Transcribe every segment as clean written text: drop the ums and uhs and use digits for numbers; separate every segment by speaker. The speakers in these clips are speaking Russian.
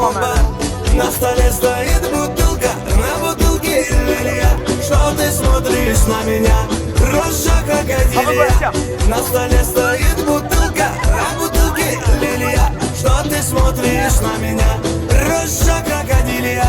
Speaker 1: Оба, на столе стоит бутылка, на бутылке лилия. Что ты смотришь на меня, рожа крокодилия? На столе стоит бутылка, на бутылке лилия. Что ты смотришь на меня, рожа крокодилия?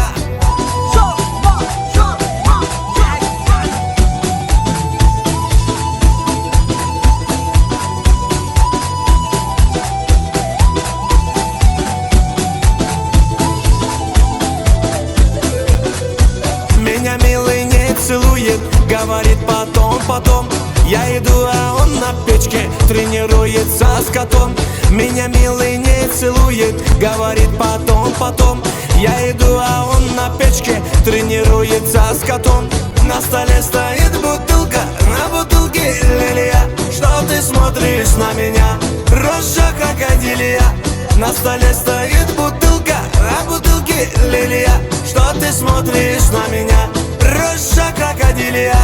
Speaker 1: Меня милый не целует, говорит потом. Я иду, а он на печке тренируется с котом. Меня милый не целует, говорит потом. Я иду, а он на печке тренируется с котом. На столе стоит бутылка, на бутылке лилия. Что ты смотришь на меня, рожа крокодилия? На столе стоит бутылка, на бутылке лилия. Что ты смотришь на меня, рожа крокодилия?